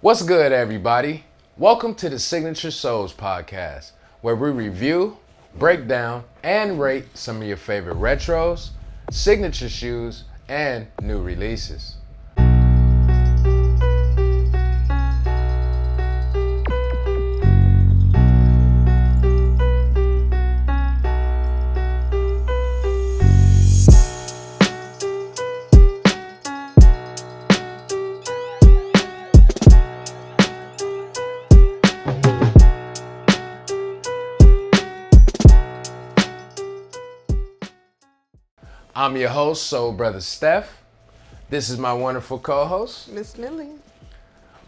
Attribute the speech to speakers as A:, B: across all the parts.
A: What's good, everybody? Welcome to the Signature Souls podcast, where we review, break down, and rate some of your favorite retros, signature shoes, and new releases. I'm your host, Soul Brother Steph. This is my wonderful co-host,
B: Miss Millie.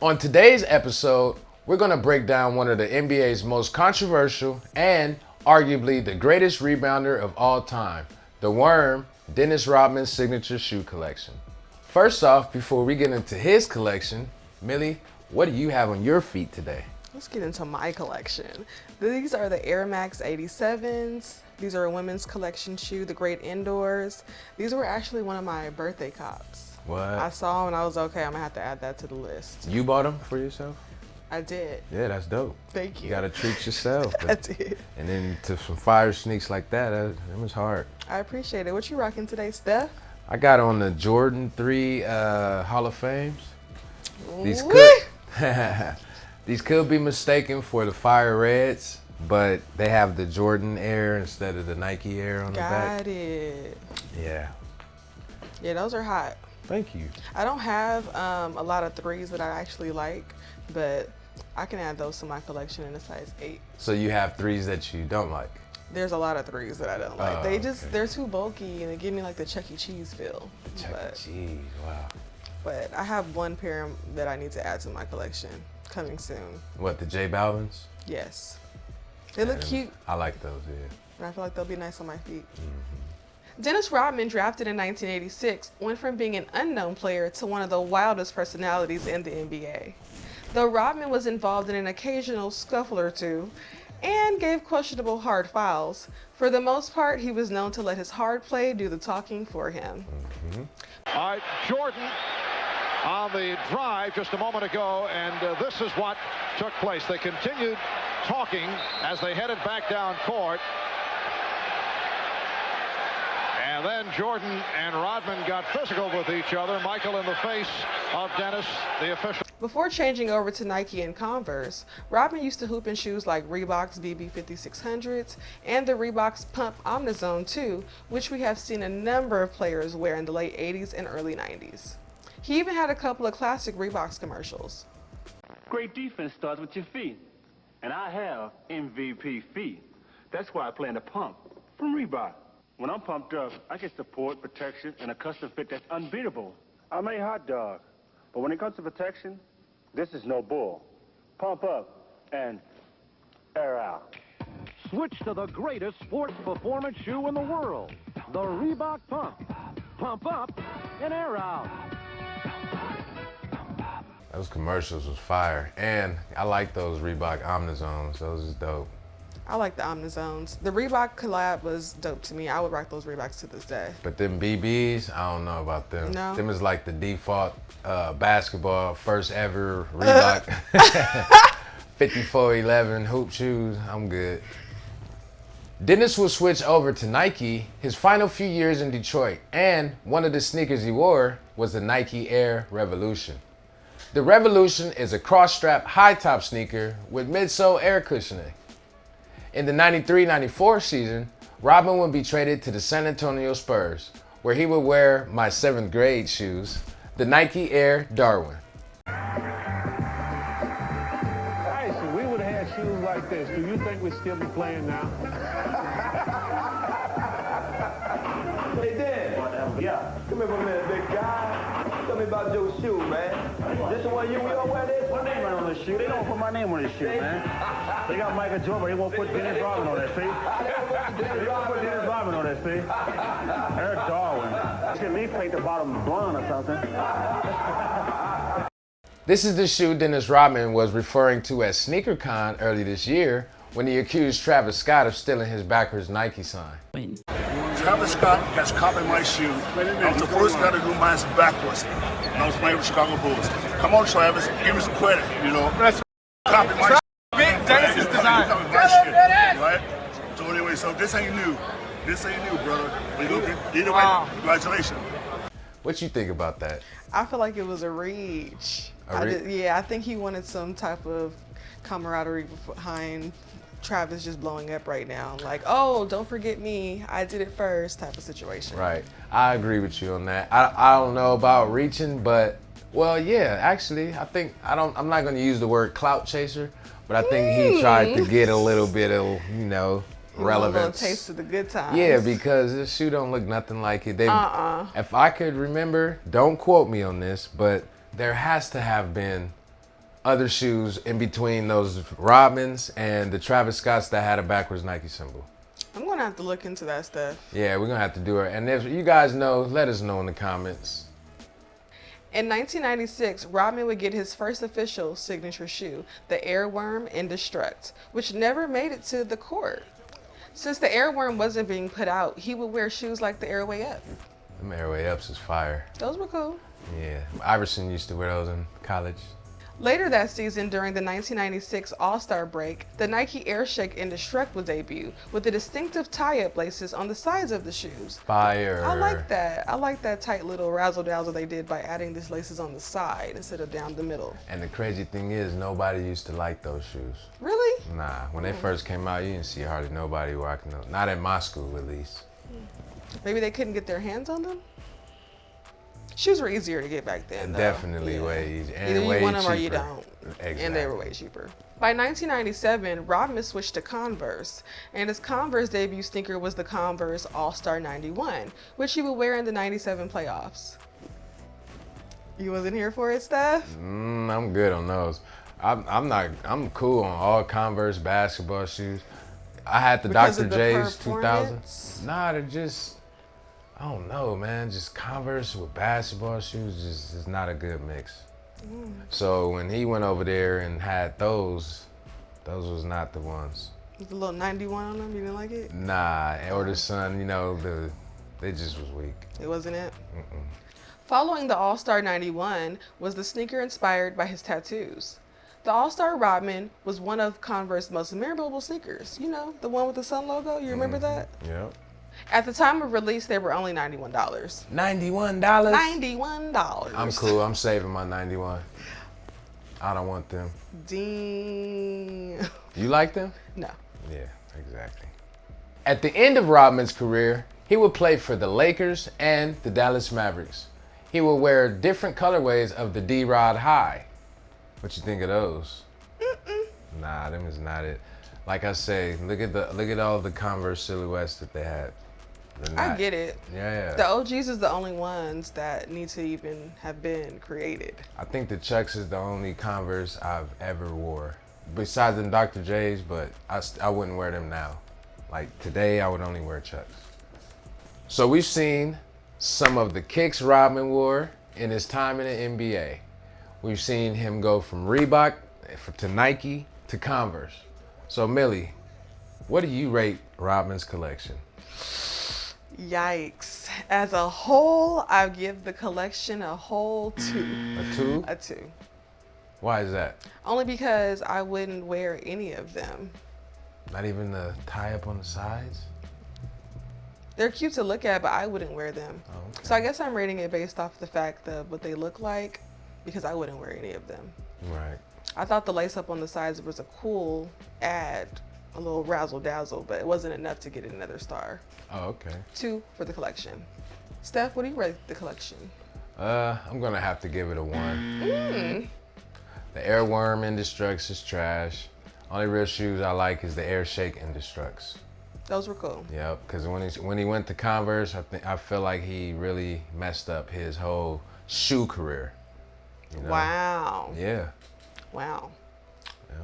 A: On today's episode, we're going to break down one of the NBA's most controversial and arguably the greatest rebounder of all time, the Worm, Dennis Rodman's signature shoe collection. First off, before we get into his collection, Millie, what do you have on your feet today?
B: Let's get into my collection. These are the Air Max 87s. These are a women's collection shoe, the Great Indoors. These were actually one of my birthday cops.
A: What?
B: I saw them and I was okay, I'm gonna have to add that to the list.
A: You bought them for yourself?
B: I did.
A: Yeah, that's dope.
B: Thank you.
A: You gotta treat yourself.
B: I did.
A: And then to some fire sneaks like that, it was hard.
B: I appreciate it. What you rocking today, Steph?
A: I got on the Jordan 3 Hall of Fames. These could be mistaken for the Fire Reds, but they have the Jordan Air instead of the Nike Air on the back.
B: Got it.
A: Yeah.
B: Yeah, those are hot.
A: Thank you.
B: I don't have a lot of threes that I actually like, but I can add those to my collection in a size 8.
A: So you have threes that you don't like?
B: There's a lot of threes that I don't like. They're too bulky and they give me like the Chuck E. Cheese feel.
A: Chuck E. Cheese, wow.
B: But I have one pair that I need to add to my collection coming soon.
A: What, the J Balvin's?
B: Yes. They look cute.
A: I like those, yeah.
B: And I feel like they'll be nice on my feet. Dennis Rodman, drafted in 1986, went from being an unknown player to one of the wildest personalities in the NBA. Though Rodman was involved in an occasional scuffle or two and gave questionable hard fouls, for the most part, he was known to let his hard play do the talking for him.
C: All right, Jordan on the drive just a moment ago, and this is what took place. They continued talking as they headed back down court. And then Jordan and Rodman got physical with each other. Michael in the face of Dennis, the official.
B: Before changing over to Nike and Converse, Rodman used to hoop in shoes like Reebok's BB 5600s and the Reebok's Pump Omnizone 2, which we have seen a number of players wear in the late 80s and early 90s. He even had a couple of classic Reebok's commercials.
D: Great defense starts with your feet, and I have MVP feet. That's why I play in the Pump from Reebok. When I'm pumped up, I get support, protection, and a custom fit that's unbeatable. I'm a hot dog, but when it comes to protection, this is no bull. Pump up and air out.
E: Switch to the greatest sports performance shoe in the world, the Reebok Pump. Pump up and air out.
A: Those commercials was fire. And I like those Reebok Omnizones. Those is dope.
B: I like the Omnizones. The Reebok collab was dope to me. I would rock those Reeboks to this day.
A: But them BBs, I don't know about them.
B: No?
A: Them is like the default basketball, first ever Reebok 5411 hoop shoes. I'm good. Dennis will switch over to Nike his final few years in Detroit, and one of the sneakers he wore was the Nike Air Revolution. The Revolution is a cross-strap high-top sneaker with midsole air cushioning. In the 93-94 season, Rodman would be traded to the San Antonio Spurs, where he would wear my 7th grade shoes, the Nike Air Darwin.
E: Hey, so we would have had shoes like this. Do you think we'd still be playing now?
F: Hey, Dan.
D: Yeah.
F: Come here for a minute, big guy. Tell me about your shoe, man. This the one you all wear this?
D: My name on the shoe. They don't put my name on the shoe, man. They got Michael Jordan, but they won't put Dennis Rodman on that, see? They don't put Dennis Rodman on that, see? Eric Darwin. You should at least paint the bottom blonde or something.
A: This is the shoe Dennis Rodman was referring to at SneakerCon early this year when he accused Travis Scott of stealing his backwards Nike sign.
G: Win. Travis Scott has copied my shoe. I was the first guy to do mine backwards. And I was playing with Chicago Bulls. Come on, Travis, give me some credit, you know. Copy my shit. Dennis's design. Copy my shit, right? So anyway, so this ain't new. This ain't new, brother. Either way, congratulations.
A: What you think about that?
B: I feel like it was a reach. I think he wanted some type of camaraderie behind Travis just blowing up right now. Like, oh, don't forget me. I did it first type of situation.
A: Right. I agree with you on that. I don't know about reaching, but, well, yeah, actually, I'm not going to use the word clout chaser, but I think he tried to get a little bit of, relevance.
B: A little taste of the good times.
A: Yeah, because this shoe don't look nothing like it. If I could remember, don't quote me on this, but there has to have been other shoes in between those Rodmans and the Travis Scotts that had a backwards Nike symbol.
B: I'm gonna have to look into that stuff.
A: Yeah, we're gonna have to do it. And if you guys know, let us know in the comments.
B: In 1996, Rodman would get his first official signature shoe, the Airworm Indestruct, which never made it to the court. Since the Airworm wasn't being put out, he would wear shoes like the Airway Up.
A: Them Airway Ups is fire.
B: Those were cool.
A: Yeah, Iverson used to wear those in college.
B: Later that season, during the 1996 All-Star break, the Nike Airshake Indestruct would debut with the distinctive tie-up laces on the sides of the shoes.
A: Fire.
B: I like that. I like that tight little Razzle Dazzle they did by adding these laces on the side instead of down the middle.
A: And the crazy thing is, nobody used to like those shoes.
B: Really?
A: Nah, when they first came out, you didn't see hardly nobody rocking those. Not at my school, at least.
B: Maybe they couldn't get their hands on them? Shoes were easier to get back then, though.
A: Definitely way easier. And
B: Either you
A: way
B: want them
A: cheaper.
B: or you don't.
A: Exactly.
B: And they were way cheaper. By 1997, Rodman switched to Converse, and his Converse debut sneaker was the Converse All-Star 91, which he would wear in the 97 playoffs. You wasn't here for it, Steph?
A: I'm good on those. I'm cool on all Converse basketball shoes. I had the
B: Because
A: Dr.
B: of the
A: J's 2000.
B: performance?
A: Nah, they're just, I don't know, man. Just Converse with basketball shoes just is not a good mix. So when he went over there and had those was not the ones.
B: With the little 91 on them, you didn't like it?
A: Nah, or the Sun, they just was weak.
B: It wasn't it? Following the All-Star 91 was the sneaker inspired by his tattoos. The All-Star Rodman was one of Converse's most memorable sneakers. You know, the one with the sun logo, you remember that?
A: Yep.
B: At the time of release, they were only $91.
A: $91?
B: $91.
A: I'm cool. I'm saving my 91. I don't want them.
B: Damn.
A: You like them?
B: No.
A: Yeah, exactly. At the end of Rodman's career, he would play for the Lakers and the Dallas Mavericks. He would wear different colorways of the D-Rod High. What you think of those? Nah, them is not it. Like I say, look at all the Converse silhouettes that they had.
B: I get it.
A: Yeah.
B: The OGs is the only ones that need to even have been created.
A: I think the Chucks is the only Converse I've ever wore. Besides the Dr. J's, but I wouldn't wear them now. Like today, I would only wear Chucks. So we've seen some of the kicks Rodman wore in his time in the NBA. We've seen him go from Reebok to Nike to Converse. So Millie, what do you rate Rodman's collection?
B: Yikes. As a whole, I give the collection a whole 2.
A: A 2?
B: A 2.
A: Why is that?
B: Only because I wouldn't wear any of them.
A: Not even the tie up on the sides?
B: They're cute to look at, but I wouldn't wear them.
A: Oh, okay.
B: So I guess I'm rating it based off the fact of what they look like, because I wouldn't wear any of them.
A: Right.
B: I thought the lace up on the sides was a cool add, a little razzle dazzle, but it wasn't enough to get another star.
A: Oh, okay.
B: 2 for the collection. Steph, what do you rate the collection?
A: I'm gonna have to give it a 1. The Airworm Indestructs is trash. Only real shoes I like is the Airshake Indestructs.
B: Those were cool.
A: Yep, because when he went to Converse, I feel like he really messed up his whole shoe career. You know?
B: Wow.
A: Yeah.
B: Wow.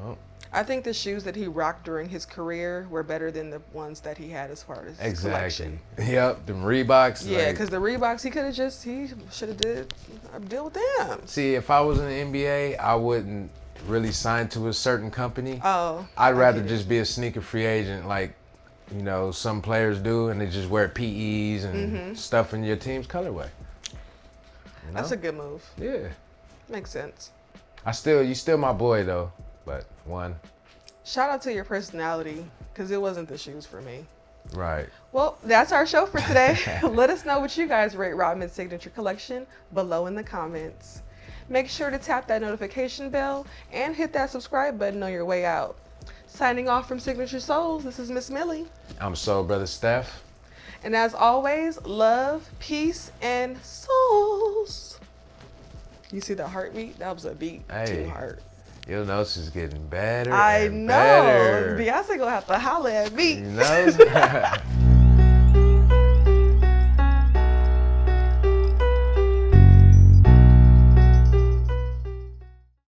A: Yep.
B: I think the shoes that he rocked during his career were better than the ones that he had as far as his collection.
A: Yep, them Reeboks.
B: Yeah, because the Reeboks, he should have did a deal with them.
A: See, if I was in the NBA, I wouldn't really sign to a certain company.
B: Oh.
A: I'd rather just be a sneaker free agent, like you know, some players do, and they just wear PEs and stuff in your team's colorway. You know?
B: That's a good move.
A: Yeah.
B: Makes sense.
A: You still my boy though, but one.
B: Shout out to your personality, because it wasn't the shoes for me.
A: Right.
B: Well, that's our show for today. Let us know what you guys rate Rodman's signature collection below in the comments. Make sure to tap that notification bell and hit that subscribe button on your way out. Signing off from Signature Souls, this is Miss Millie.
A: I'm Soul Brother Steph.
B: And as always, love, peace, and souls. You see the heartbeat? That was a beat
A: Hey.
B: too hard.
A: Your notes is getting better
B: I
A: and
B: know.
A: better.
B: Beyonce gonna have to holler at me.
A: You know?